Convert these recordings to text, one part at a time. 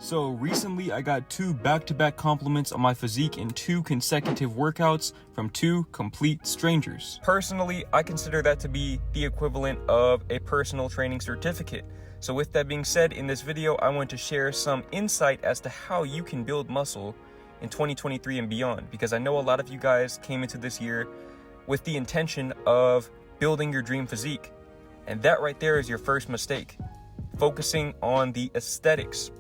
So recently I got 2 back-to-back compliments on my physique in 2 consecutive workouts from 2 complete strangers. Personally, I consider that to be the equivalent of a personal training certificate. So with that being said, in this video, I want to share some insight as to how you can build muscle in 2023 and beyond, because I know a lot of you guys came into this year with the intention of building your dream physique. And that right there is your first mistake, focusing on the aesthetics.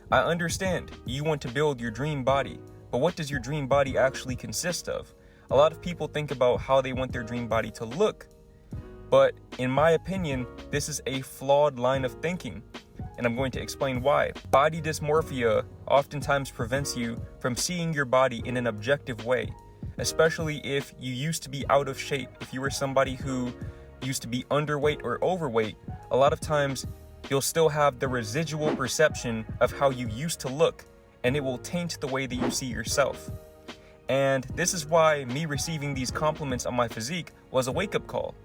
I understand you want to build your dream body, but what does your dream body actually consist of? A lot of people think about how they want their dream body to look, but in my opinion, this is a flawed line of thinking, and I'm going to explain why. Body dysmorphia oftentimes prevents you from seeing your body in an objective way, especially if you used to be out of shape. If you were somebody who used to be underweight or overweight, a lot of times you'll still have the residual perception of how you used to look, and it will taint the way that you see yourself. And this is why me receiving these compliments on my physique was a wake-up call.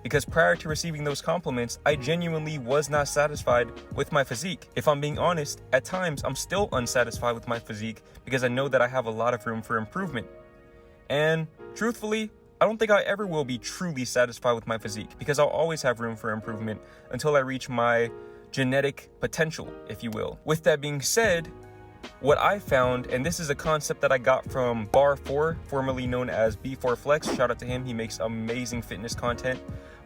Because prior to receiving those compliments, I genuinely was not satisfied with my physique. If I'm being honest, at times I'm still unsatisfied with my physique because I know that I have a lot of room for improvement. And truthfully, I don't think I ever will be truly satisfied with my physique, because I'll always have room for improvement until I reach my genetic potential, if you will. With that being said, what I found, and this is a concept that I got from Bar4, formerly known as B4 Flex, shout out to him, he makes amazing fitness content.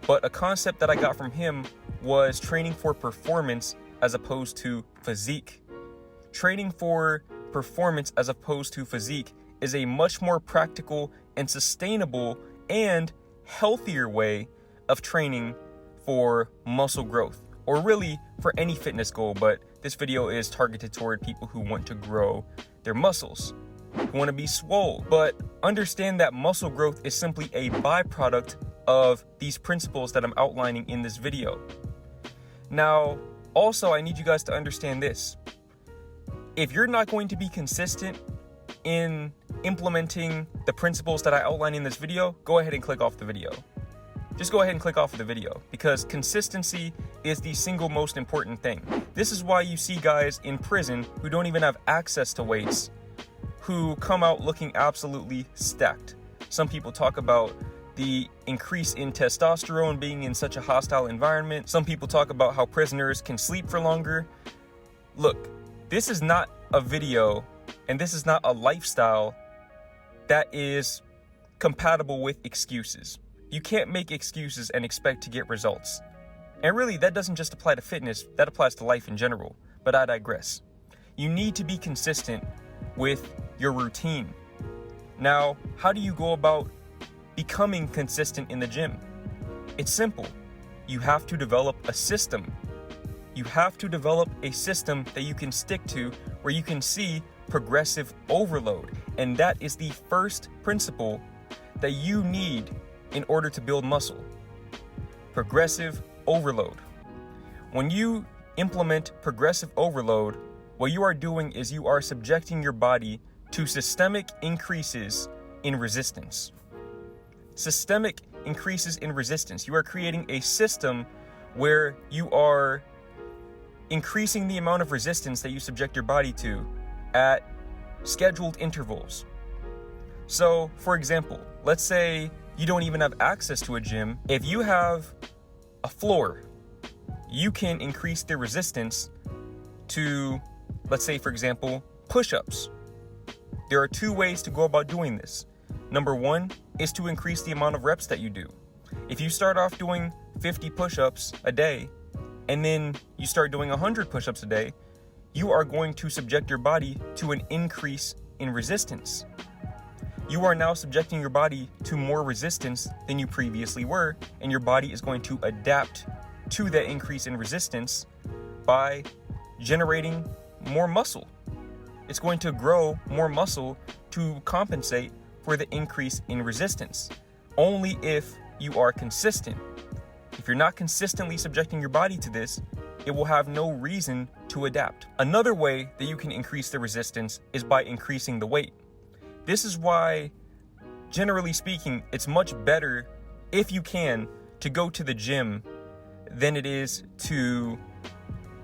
But a concept that I got from him was training for performance as opposed to physique. Training for performance as opposed to physique is a much more practical and sustainable and healthier way of training for muscle growth, or really for any fitness goal, but this video is targeted toward people who want to grow their muscles, who want to be swole. But understand that muscle growth is simply a byproduct of these principles that I'm outlining in this video. Now, also, I need you guys to understand this. If you're not going to be consistent in implementing the principles that I outline in this video, go ahead and click off the video. Just go ahead and click off of the video, because consistency is the single most important thing. This is why you see guys in prison who don't even have access to weights, who come out looking absolutely stacked. Some people talk about the increase in testosterone being in such a hostile environment. Some people talk about how prisoners can sleep for longer. Look, this is not a video, and this is not a lifestyle that is compatible with excuses. You can't make excuses and expect to get results. And really, that doesn't just apply to fitness, that applies to life in general. But I digress. You need to be consistent with your routine. Now, how do you go about becoming consistent in the gym? It's simple. You have to develop a system. You have to develop a system that you can stick to, where you can see progressive overload. And that is the first principle that you need in order to build muscle. Progressive overload. When you implement progressive overload, what you are doing is you are subjecting your body to systemic increases in resistance. Systemic increases in resistance. You are creating a system where you are increasing the amount of resistance that you subject your body to at scheduled intervals. So, for example, let's say you don't even have access to a gym. If you have a floor, you can increase the resistance to, let's say, for example, push-ups. There are 2 ways to go about doing this. Number 1 is to increase the amount of reps that you do. If you start off doing 50 push-ups a day, and then you start doing 100 push-ups a day, you are going to subject your body to an increase in resistance. You are now subjecting your body to more resistance than you previously were, and your body is going to adapt to that increase in resistance by generating more muscle. It's going to grow more muscle to compensate for the increase in resistance, only if you are consistent. If you're not consistently subjecting your body to this, it will have no reason to adapt. Another way that you can increase the resistance is by increasing the weight. This is why, generally speaking, it's much better, if you can, to go to the gym than it is to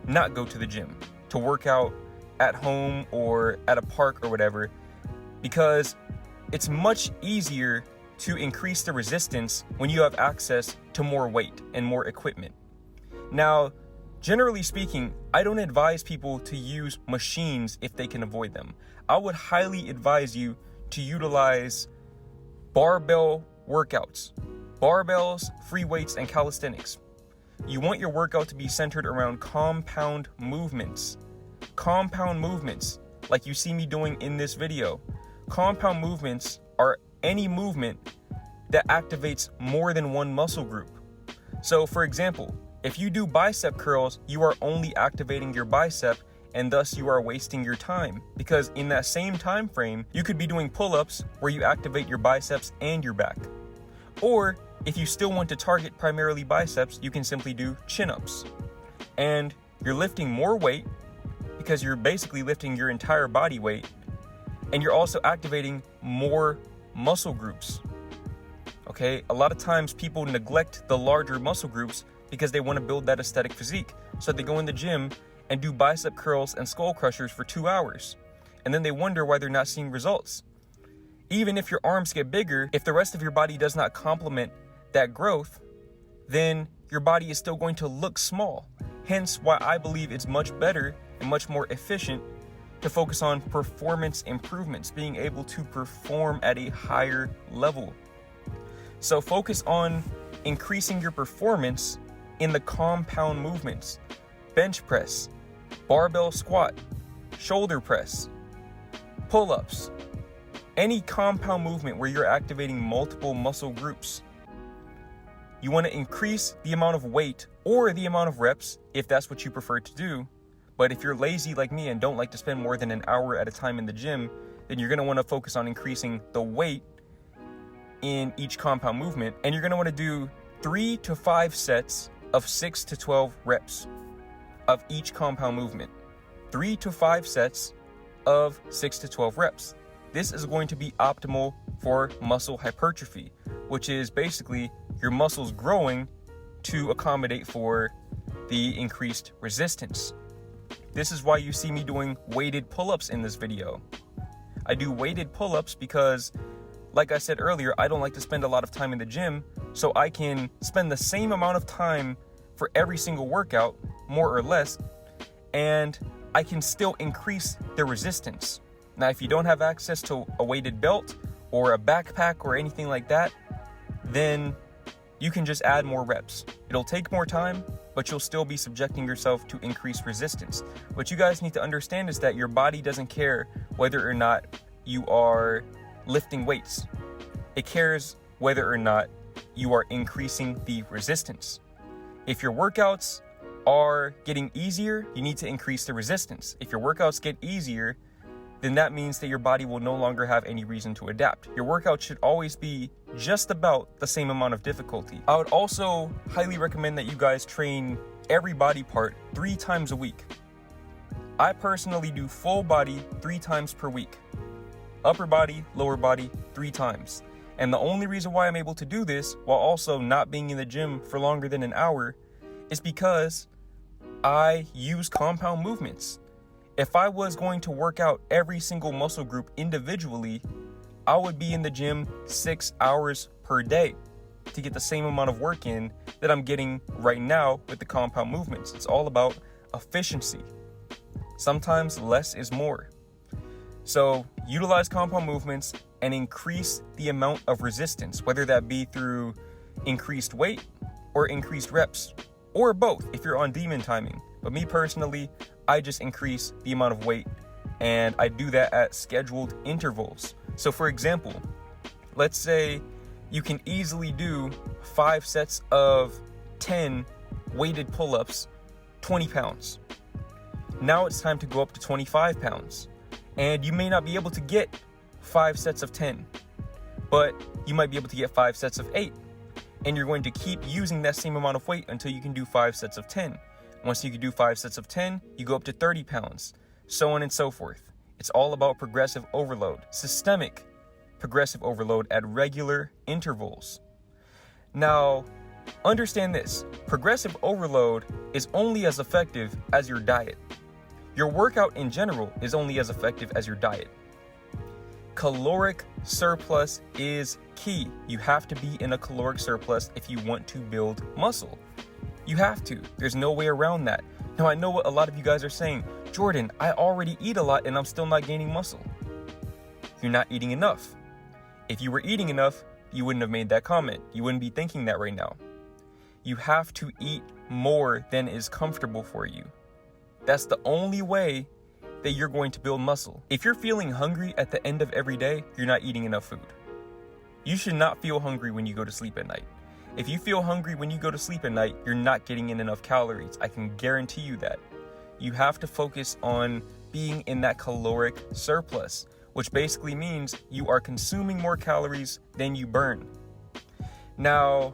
not go to the gym, to work out at home or at a park or whatever, because it's much easier to increase the resistance when you have access to more weight and more equipment. Now, generally speaking, I don't advise people to use machines if they can avoid them. I would highly advise you to utilize barbell workouts, barbells, free weights, and calisthenics. You want your workout to be centered around compound movements. Compound movements, like you see me doing in this video. Compound movements are any movement that activates more than one muscle group. So for example, if you do bicep curls, you are only activating your bicep, and thus you are wasting your time, because in that same time frame, you could be doing pull-ups where you activate your biceps and your back. Or if you still want to target primarily biceps, you can simply do chin-ups. And you're lifting more weight because you're basically lifting your entire body weight, and you're also activating more muscle groups. Okay, a lot of times people neglect the larger muscle groups because they want to build that aesthetic physique. So they go in the gym and do bicep curls and skull crushers for 2 hours. And then they wonder why they're not seeing results. Even if your arms get bigger, if the rest of your body does not complement that growth, then your body is still going to look small. Hence why I believe it's much better and much more efficient to focus on performance improvements, being able to perform at a higher level. So focus on increasing your performance in the compound movements: bench press, barbell squat, shoulder press, pull-ups, any compound movement where you're activating multiple muscle groups. You want to increase the amount of weight or the amount of reps if that's what you prefer to do. But if you're lazy like me and don't like to spend more than an hour at a time in the gym, then you're going to want to focus on increasing the weight in each compound movement. And you're going to want to do 3 to 5 sets of 6 to 12 reps of each compound movement. 3 to 5 sets of 6 to 12 reps. This is going to be optimal for muscle hypertrophy, which is basically your muscles growing to accommodate for the increased resistance. This is why you see me doing weighted pull-ups in this video. I do weighted pull-ups because, like I said earlier, I don't like to spend a lot of time in the gym, so I can spend the same amount of time for every single workout, more or less, and I can still increase the resistance. Now, if you don't have access to a weighted belt or a backpack or anything like that, then you can just add more reps. It'll take more time, but you'll still be subjecting yourself to increased resistance. What you guys need to understand is that your body doesn't care whether or not you are lifting weights. It cares whether or not you are increasing the resistance. If your workouts are getting easier, you need to increase the resistance. If your workouts get easier, then that means that your body will no longer have any reason to adapt. Your workout should always be just about the same amount of difficulty. I would also highly recommend that you guys train every body part 3 times a week. I personally do full body 3 times per week. Upper body, lower body 3 times. And the only reason why I'm able to do this while also not being in the gym for longer than an hour is because I use compound movements. If I was going to work out every single muscle group individually, I would be in the gym 6 hours per day to get the same amount of work in that I'm getting right now with the compound movements. It's all about efficiency. Sometimes less is more. So utilize compound movements and increase the amount of resistance, whether that be through increased weight or increased reps, or both if you're on demon timing. But me personally, I just increase the amount of weight, and I do that at scheduled intervals. So for example, let's say you can easily do 5 sets of 10 weighted pull-ups, 20 pounds. Now it's time to go up to 25 pounds. And you may not be able to get 5 sets of 10, but you might be able to get 5 sets of 8. And you're going to keep using that same amount of weight until you can do 5 sets of 10. Once you can do 5 sets of 10, you go up to 30 pounds, so on and so forth. It's all about progressive overload, systemic progressive overload at regular intervals. Now, understand this, progressive overload is only as effective as your diet. Your workout in general is only as effective as your diet. Caloric surplus is key. You have to be in a caloric surplus if you want to build muscle. You have to. There's no way around that. Now, I know what a lot of you guys are saying. Jordan, I already eat a lot and I'm still not gaining muscle. You're not eating enough. If you were eating enough, you wouldn't have made that comment. You wouldn't be thinking that right now. You have to eat more than is comfortable for you. That's the only way that you're going to build muscle. If you're feeling hungry at the end of every day, you're not eating enough food. You should not feel hungry when you go to sleep at night. If you feel hungry when you go to sleep at night, you're not getting in enough calories. I can guarantee you that. You have to focus on being in that caloric surplus, which basically means you are consuming more calories than you burn. Now,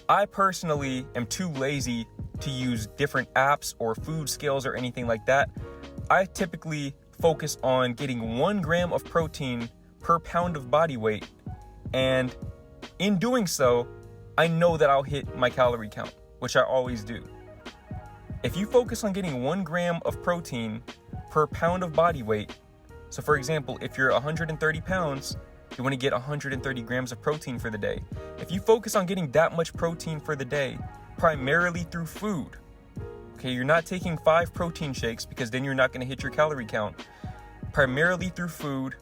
I personally am too lazy to use different apps or food scales or anything like that. I typically focus on getting 1 gram of protein per pound of body weight, and in doing so, I know that I'll hit my calorie count, which I always do. If you focus on getting 1 gram of protein per pound of body weight, so for example, if you're 130 pounds, you want to get 130 grams of protein for the day. If you focus on getting that much protein for the day, primarily through food, okay, you're not taking 5 protein shakes because then you're not going to hit your calorie count. Primarily through food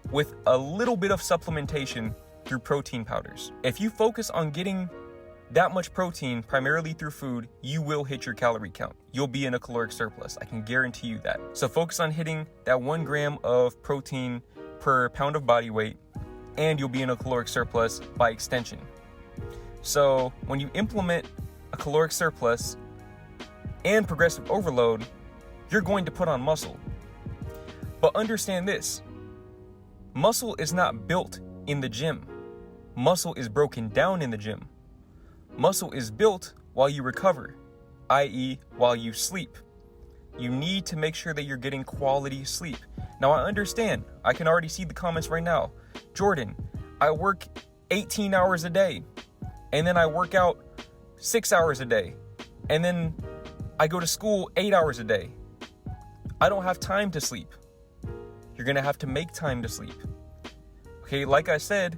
with a little bit of supplementation through protein powders. If you focus on getting that much protein primarily through food, you will hit your calorie count. You'll be in a caloric surplus. I can guarantee you that. So focus on hitting that 1 gram of protein per pound of body weight, and you'll be in a caloric surplus by extension. So when you implement a caloric surplus and progressive overload, you're going to put on muscle. But understand this, muscle is not built in the gym. Muscle is broken down in the gym. Muscle is built while you recover, i.e. while you sleep. You need to make sure that you're getting quality sleep. Now, I understand. I can already see the comments right now. Jordan, I work 18 hours a day, and then I work out 6 hours a day, and then I go to school 8 hours a day. I don't have time to sleep. You're gonna have to make time to sleep. Okay, like I said,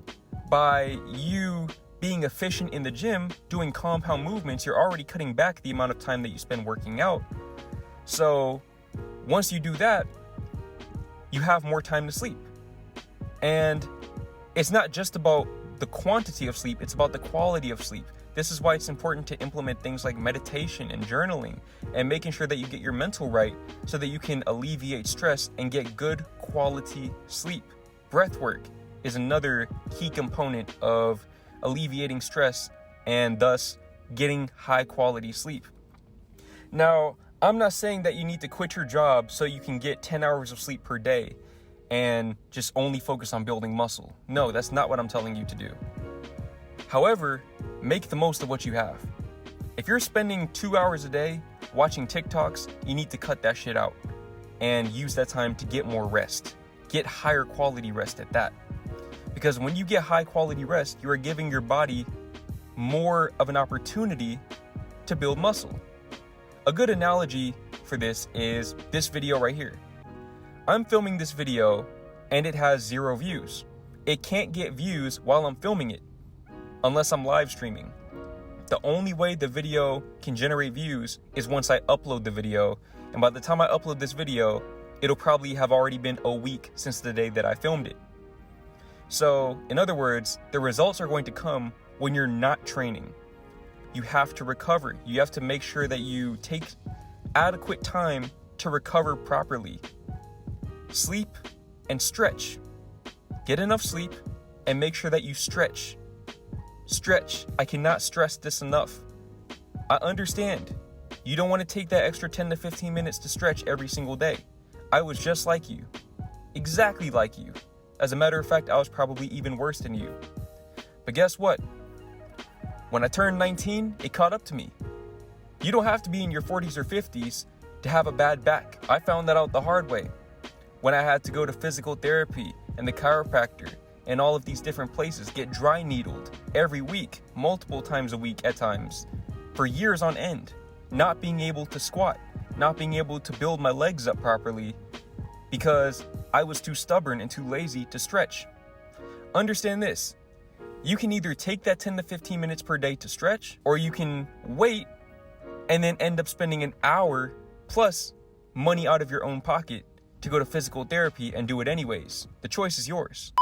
by you being efficient in the gym, doing compound movements, you're already cutting back the amount of time that you spend working out. So once you do that, you have more time to sleep. And it's not just about the quantity of sleep, it's about the quality of sleep. This is why it's important to implement things like meditation and journaling and making sure that you get your mental right so that you can alleviate stress and get good quality sleep. Breath work is another key component of alleviating stress and thus getting high quality sleep. Now, I'm not saying that you need to quit your job so you can get 10 hours of sleep per day and just only focus on building muscle. No, that's not what I'm telling you to do. However, make the most of what you have. If you're spending 2 hours a day watching TikToks, you need to cut that shit out and use that time to get more rest. Get higher quality rest at that. Because when you get high quality rest, you are giving your body more of an opportunity to build muscle. A good analogy for this is this video right here. I'm filming this video and it has 0 views. It can't get views while I'm filming it unless I'm live streaming. The only way the video can generate views is once I upload the video, and by the time I upload this video, it'll probably have already been a week since the day that I filmed it. So, in other words, the results are going to come when you're not training. You have to recover. You have to make sure that you take adequate time to recover properly. Sleep and stretch. Get enough sleep and make sure that you stretch. Stretch. I cannot stress this enough. I understand. You don't want to take that extra 10 to 15 minutes to stretch every single day. I was just like you. Exactly like you. As a matter of fact, I was probably even worse than you. But guess what? When I turned 19, it caught up to me. You don't have to be in your 40s or 50s to have a bad back. I found that out the hard way. When I had to go to physical therapy and the chiropractor and all of these different places, get dry needled every week, multiple times a week at times, for years on end, not being able to squat, not being able to build my legs up properly because I was too stubborn and too lazy to stretch. Understand this. You can either take that 10 to 15 minutes per day to stretch, or you can wait and then end up spending an hour plus money out of your own pocket to go to physical therapy and do it anyways. The choice is yours.